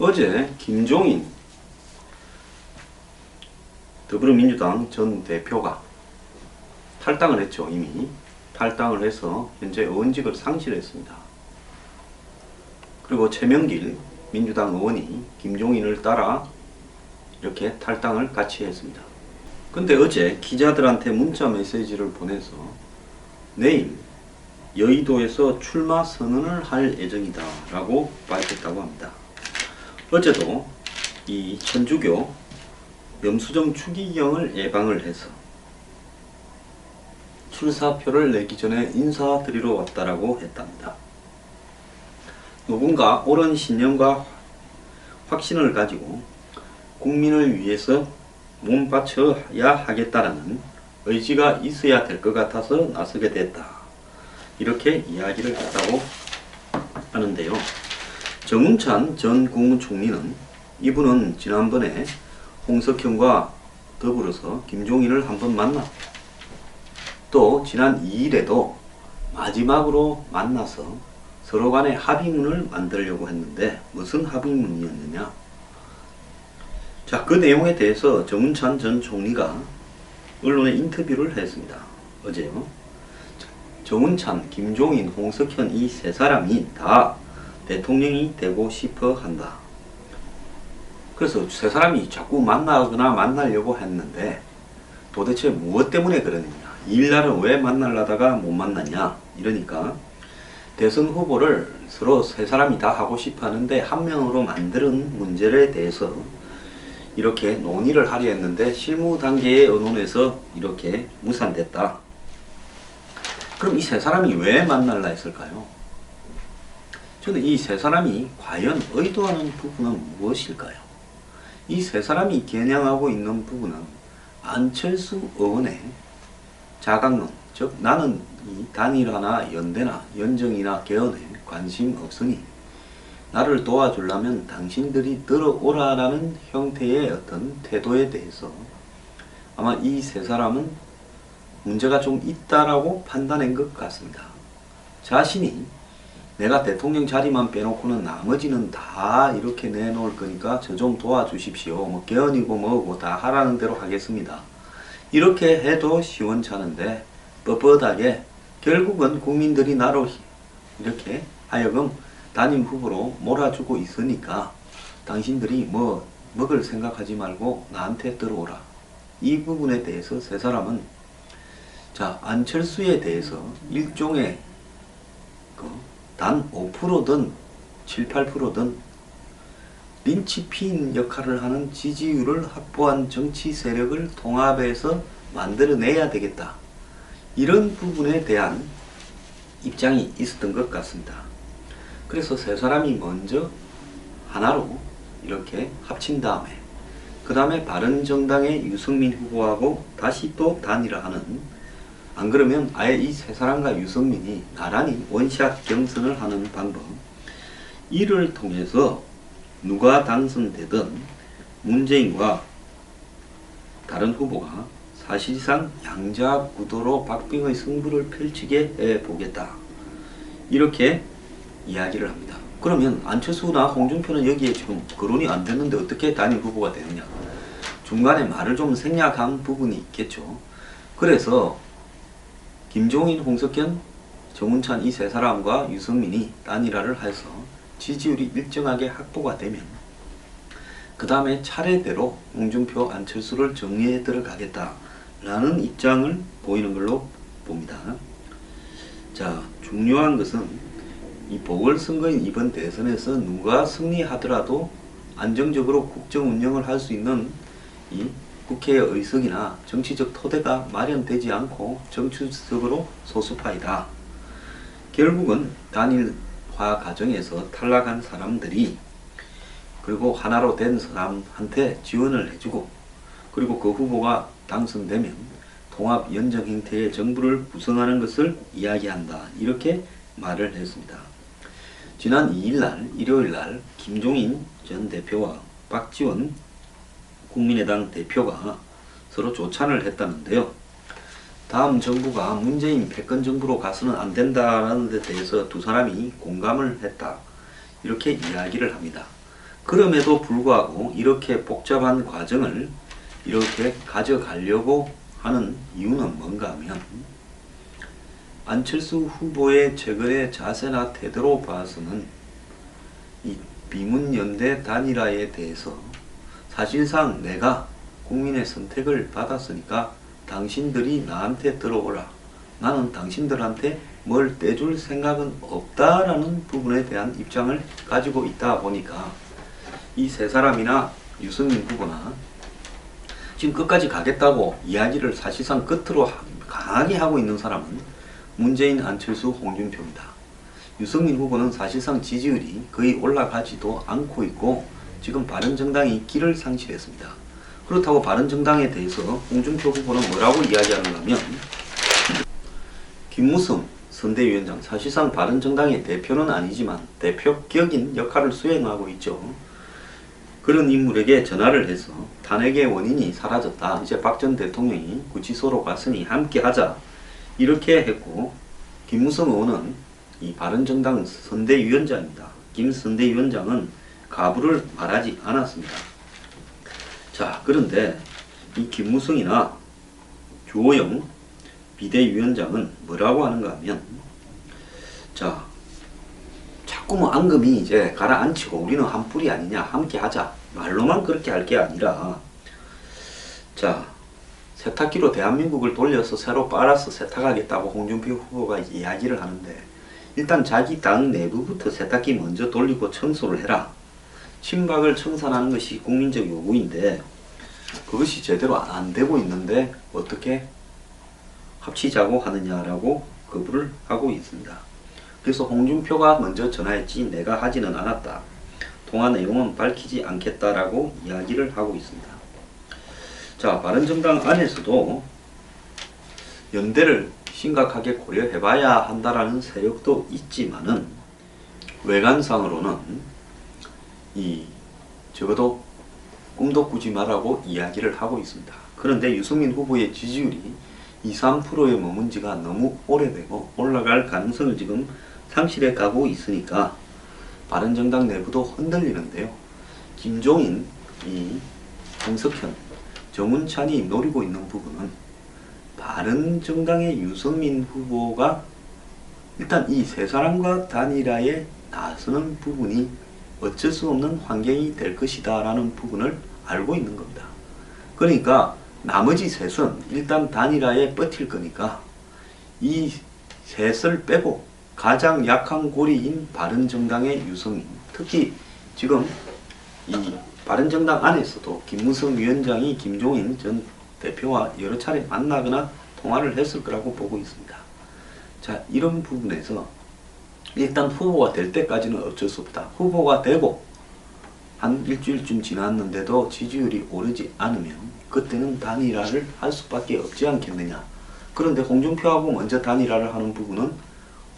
어제 김종인 더불어민주당 전 대표가 탈당을 했죠. 이미 탈당을 해서 현재 의원직을 상실했습니다. 그리고 최명길 민주당 의원이 김종인을 따라 이렇게 탈당을 같이 했습니다. 근데 어제 기자들한테 문자 메시지를 보내서 내일 여의도에서 출마 선언을 할 예정이다 라고 밝혔다고 합니다. 어제도 이 천주교 염수정 추기경을 예방을 해서 출사표를 내기 전에 인사드리러 왔다라고 했답니다. 누군가 옳은 신념과 확신을 가지고 국민을 위해서 몸바쳐야 하겠다라는 의지가 있어야 될 것 같아서 나서게 됐다. 이렇게 이야기를 했다고 하는데요. 정운찬 전 국무총리는 이분은 지난번에 홍석현과 더불어서 김종인을 한번 만났고 또 지난 2일에도 마지막으로 만나서 서로 간에 합의문을 만들려고 했는데 무슨 합의문이었느냐. 자, 그 내용에 대해서 정운찬 전 총리가 언론에 인터뷰를 했습니다. 어제요. 정운찬, 김종인, 홍석현 이 세 사람이 다 대통령이 되고 싶어 한다. 그래서 세 사람이 자꾸 만나거나 만나려고 했는데 도대체 무엇 때문에 그러느냐. 이일날은 왜 만나려다가 못 만났냐. 이러니까 대선 후보를 서로 세 사람이 다 하고 싶어 하는데 한 명으로 만드는 문제에 대해서 이렇게 논의를 하려 했는데 실무 단계의 언론에서 이렇게 무산됐다. 그럼 이 세 사람이 왜 만날라 했을까요? 저는 이 세 사람이 과연 의도하는 부분은 무엇일까요? 이 세 사람이 겨냥하고 있는 부분은 안철수 의원의 자강론, 즉 나는 이 단일화나 연대나 연정이나 개헌에 관심 없으니 나를 도와주려면 당신들이 들어오라라는 형태의 어떤 태도에 대해서 아마 이 세 사람은 문제가 좀 있다라고 판단한 것 같습니다. 자신이 내가 대통령 자리만 빼놓고는 나머지는 다 이렇게 내놓을 거니까 저 좀 도와주십시오. 뭐 개헌이고 뭐고 다 하라는 대로 하겠습니다. 이렇게 해도 시원찮은데 뻣뻣하게 결국은 국민들이 나로 이렇게 하여금 단임 후보로 몰아주고 있으니까 당신들이 뭐 먹을 생각하지 말고 나한테 들어오라. 이 부분에 대해서 세 사람은 자, 안철수에 대해서 일종의 단 5%든 7, 8%든 린치핀 역할을 하는 지지율을 확보한 정치 세력을 통합해서 만들어내야 되겠다. 이런 부분에 대한 입장이 있었던 것 같습니다. 그래서 세 사람이 먼저 하나로 이렇게 합친 다음에 그 다음에 바른정당의 유승민 후보하고 다시 또 단일화하는, 안 그러면 아예 이 세 사람과 유승민이 나란히 원샷 경선을 하는 방법, 이를 통해서 누가 당선되든 문재인과 다른 후보가 사실상 양자 구도로 박빙의 승부를 펼치게 해보겠다. 이렇게 이야기를 합니다. 그러면 안철수나 홍준표는 여기에 지금 거론이 안 됐는데 어떻게 단일 후보가 되느냐. 중간에 말을 좀 생략한 부분이 있겠죠. 그래서 김종인, 홍석현, 정운찬 이 세 사람과 유승민이 단일화를 해서 지지율이 일정하게 확보가 되면 그 다음에 차례대로 홍준표, 안철수를 정리해 들어가겠다라는 입장을 보이는 걸로 봅니다. 자, 중요한 것은 이 보궐선거인 이번 대선에서 누가 승리하더라도 안정적으로 국정 운영을 할 수 있는 이 국회의 의석이나 정치적 토대가 마련되지 않고 정치적으로 소수파이다. 결국은 단일화 과정에서 탈락한 사람들이 그리고 하나로 된 사람한테 지원을 해주고 그리고 그 후보가 당선되면 통합 연정 형태의 정부를 구성하는 것을 이야기한다. 이렇게 말을 했습니다. 지난 2일날 일요일날 김종인 전 대표와 박지원 국민의당 대표가 서로 조찬을 했다는데요. 다음 정부가 문재인 패권 정부로 가서는 안 된다는 데 대해서 두 사람이 공감을 했다. 이렇게 이야기를 합니다. 그럼에도 불구하고 이렇게 복잡한 과정을 이렇게 가져가려고 하는 이유는 뭔가 하면 안철수 후보의 최근의 자세나 태도로 봐서는 이 비문연대 단일화에 대해서 사실상 내가 국민의 선택을 받았으니까 당신들이 나한테 들어오라. 나는 당신들한테 뭘 떼줄 생각은 없다라는 부분에 대한 입장을 가지고 있다 보니까 이 세 사람이나 유승민 후보나 지금 끝까지 가겠다고 이야기를 사실상 끝으로 강하게 하고 있는 사람은 문재인, 안철수, 홍준표입니다. 유승민 후보는 사실상 지지율이 거의 올라가지도 않고 있고 지금 바른정당이 길을 상실했습니다. 그렇다고 바른정당에 대해서 홍준표 후보는 뭐라고 이야기하는가 하면 김무성 선대위원장, 사실상 바른정당의 대표는 아니지만 대표격인 역할을 수행하고 있죠. 그런 인물에게 전화를 해서 탄핵의 원인이 사라졌다. 이제 박 전 대통령이 구치소로 갔으니 함께하자. 이렇게 했고 김무성 의원은 이 바른정당 선대위원장입니다. 김 선대위원장은 가부를 말하지 않았습니다. 자, 그런데 이 김무성이나 주호영 비대위원장은 뭐라고 하는가 하면 자, 자꾸 뭐 앙금이 이제 가라앉히고 우리는 한 뿌리 아니냐, 함께 하자. 말로만 그렇게 할 게 아니라 자, 세탁기로 대한민국을 돌려서 새로 빨아서 세탁하겠다고 홍준표 후보가 이야기를 하는데 일단 자기 당 내부부터 세탁기 먼저 돌리고 청소를 해라. 친박을 청산하는 것이 국민적 요구인데 그것이 제대로 안 되고 있는데 어떻게 합치자고 하느냐라고 거부를 하고 있습니다. 그래서 홍준표가 먼저 전화했지 내가 하지는 않았다. 통화 내용은 밝히지 않겠다라고 이야기를 하고 있습니다. 자, 바른정당 안에서도 연대를 심각하게 고려해봐야 한다라는 세력도 있지만은 외관상으로는 적어도 꿈도 꾸지 말라고 이야기를 하고 있습니다. 그런데 유승민 후보의 지지율이 2, 3%에 머문 지가 너무 오래되고 올라갈 가능성을 지금 상실해 가고 있으니까 바른정당 내부도 흔들리는데요. 김종인, 홍석현, 정운찬이 노리고 있는 부분은 바른정당의 유승민 후보가 일단 이 세 사람과 단일화에 나서는 부분이 어쩔 수 없는 환경이 될 것이다 라는 부분을 알고 있는 겁니다. 그러니까 나머지 셋은 일단 단일화에 버틸 거니까 이 셋을 빼고 가장 약한 고리인 바른정당의 유승민, 특히 지금 이 바른정당 안에서도 김무성 위원장이 김종인 전 대표와 여러 차례 만나거나 통화를 했을 거라고 보고 있습니다. 자, 이런 부분에서 일단 후보가 될 때까지는 어쩔 수 없다. 후보가 되고 한 일주일쯤 지났는데도 지지율이 오르지 않으면 그때는 단일화를 할 수밖에 없지 않겠느냐. 그런데 홍준표하고 먼저 단일화를 하는 부분은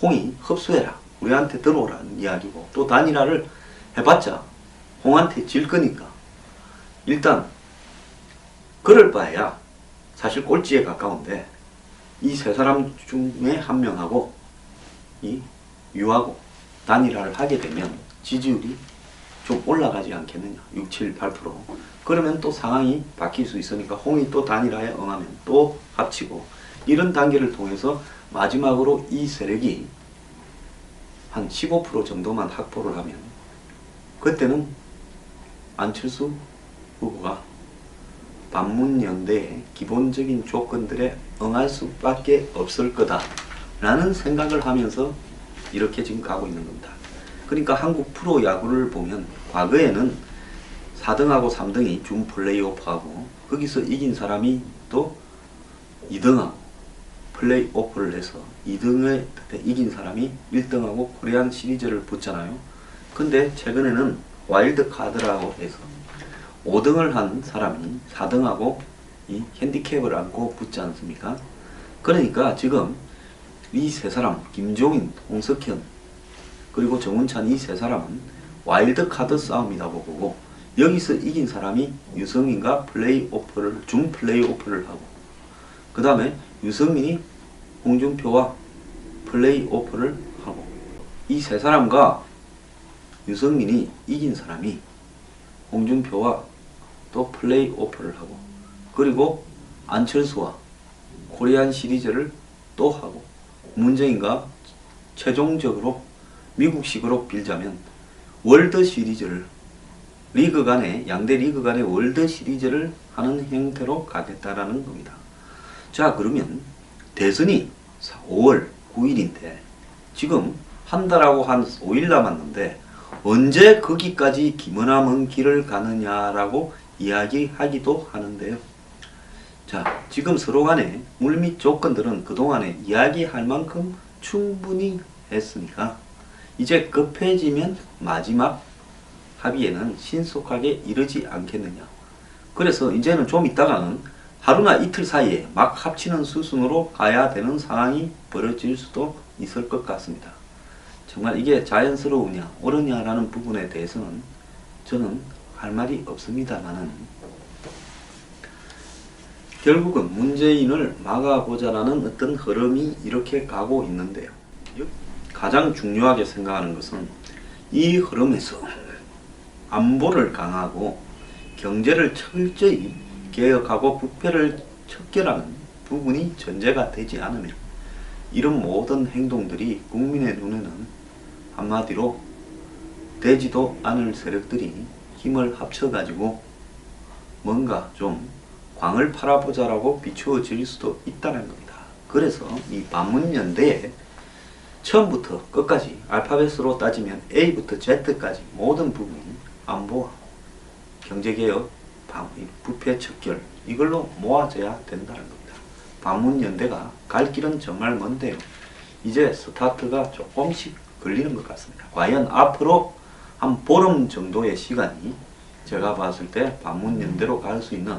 홍이 흡수해라. 우리한테 들어오라는 이야기고 또 단일화를 해봤자 홍한테 질 거니까 일단 그럴 바에야 사실 꼴찌에 가까운데 이 세 사람 중에 한 명하고 유하고 단일화를 하게 되면 지지율이 좀 올라가지 않겠느냐. 6, 7, 8%. 그러면 또 상황이 바뀔 수 있으니까 홍이 또 단일화에 응하면 또 합치고 이런 단계를 통해서 마지막으로 이 세력이 한 15% 정도만 확보를 하면 그때는 안철수 후보가 반문연대의 기본적인 조건들에 응할 수밖에 없을 거다 라는 생각을 하면서 이렇게 지금 가고 있는 겁니다. 그러니까 한국 프로야구를 보면 과거에는 4등하고 3등이 준 플레이오프하고 거기서 이긴 사람이 또 2등하고 플레이오프를 해서 2등에 이긴 사람이 1등하고 코리안 시리즈를 붙잖아요. 근데 최근에는 와일드 카드라고 해서 5등을 한 사람이 4등하고 이 핸디캡을 안고 붙지 않습니까? 그러니까 지금 이 세 사람, 김종인, 홍석현, 그리고 정운찬 이 세 사람은 와일드 카드 싸움이라고 보고 여기서 이긴 사람이 유승민과 준 플레이오프를 하고 그 다음에 유승민이 홍준표와 플레이오프를 하고 이 세 사람과 유승민이 이긴 사람이 홍준표와 또 플레이오프를 하고, 그리고 안철수와 코리안 시리즈를 또 하고, 문재인과 최종적으로 미국식으로 빌자면 월드 시리즈를, 리그 간의, 양대 리그 간의 월드 시리즈를 하는 형태로 가겠다라는 겁니다. 자, 그러면 대선이 5월 9일인데 지금 한 달하고 한 5일 남았는데 언제 거기까지 기머나먼 길을 가느냐라고 이야기하기도 하는데요. 자, 지금 서로 간의 물밑 조건들은 그동안에 이야기할 만큼 충분히 했으니까 이제 급해지면 마지막 합의에는 신속하게 이르지 않겠느냐. 그래서 이제는 좀 있다가는 하루나 이틀 사이에 막 합치는 수순으로 가야 되는 상황이 벌어질 수도 있을 것 같습니다. 정말 이게 자연스러우냐 옳으냐라는 부분에 대해서는 저는 할 말이 없습니다만은, 결국은 문재인을 막아보자라는 어떤 흐름이 이렇게 가고 있는데요. 가장 중요하게 생각하는 것은 이 흐름에서 안보를 강화하고 경제를 철저히 개혁하고 부패를 척결하는 부분이 전제가 되지 않으면 이런 모든 행동들이 국민의 눈에는 한마디로 되지도 않을 세력들이 힘을 합쳐가지고 뭔가 좀 광을 팔아보자라고 비추어질 수도 있다는 겁니다. 그래서 이 반문연대에 처음부터 끝까지 알파벳으로 따지면 A부터 Z까지 모든 부분이 안보와 경제개혁, 부패 척결, 이걸로 모아져야 된다는 겁니다. 반문연대가 갈 길은 정말 먼데요. 이제 스타트가 조금씩 걸리는 것 같습니다. 과연 앞으로 한 보름 정도의 시간이 제가 봤을 때 반문연대로 갈 수 있는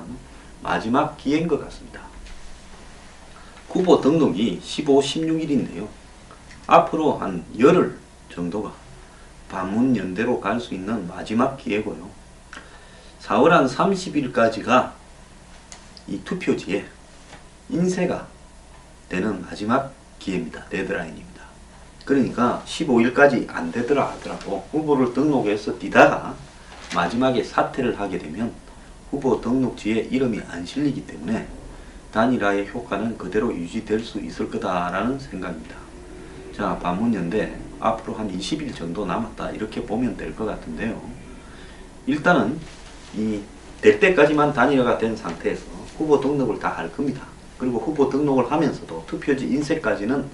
마지막 기회인 것 같습니다. 후보 등록이 15, 16일인데요. 앞으로 한 열흘 정도가 반문연대로 갈 수 있는 마지막 기회고요. 4월 한 30일까지가 이 투표지에 인쇄가 되는 마지막 기회입니다. 데드라인입니다. 그러니까 15일까지 안 되더라 하더라도 후보를 등록해서 뛰다가 마지막에 사퇴를 하게 되면 후보 등록지에 이름이 안 실리기 때문에 단일화의 효과는 그대로 유지될 수 있을 거다라는 생각입니다. 자, 반문연대 앞으로 한 20일 정도 남았다 이렇게 보면 될 것 같은데요. 일단은 될 때까지만 단일화가 된 상태에서 후보 등록을 다 할 겁니다. 그리고 후보 등록을 하면서도 투표지 인쇄까지는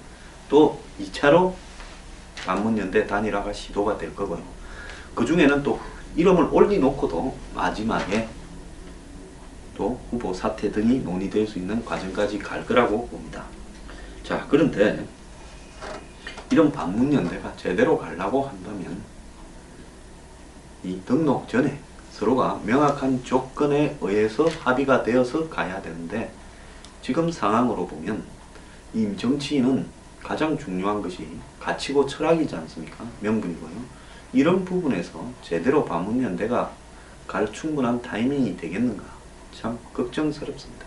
또 2차로 반문연대 단일화가 시도가 될 거고요. 그 중에는 또 이름을 올려놓고도 마지막에 또 후보 사퇴 등이 논의될 수 있는 과정까지 갈 거라고 봅니다. 자, 그런데 이런 반문연대가 제대로 가려고 한다면 이 등록 전에 서로가 명확한 조건에 의해서 합의가 되어서 가야 되는데, 지금 상황으로 보면 이 정치인은 가장 중요한 것이 가치고 철학이지 않습니까? 명분이고요. 이런 부분에서 제대로 반문연대가 갈 충분한 타이밍이 되겠는가? 참 걱정스럽습니다.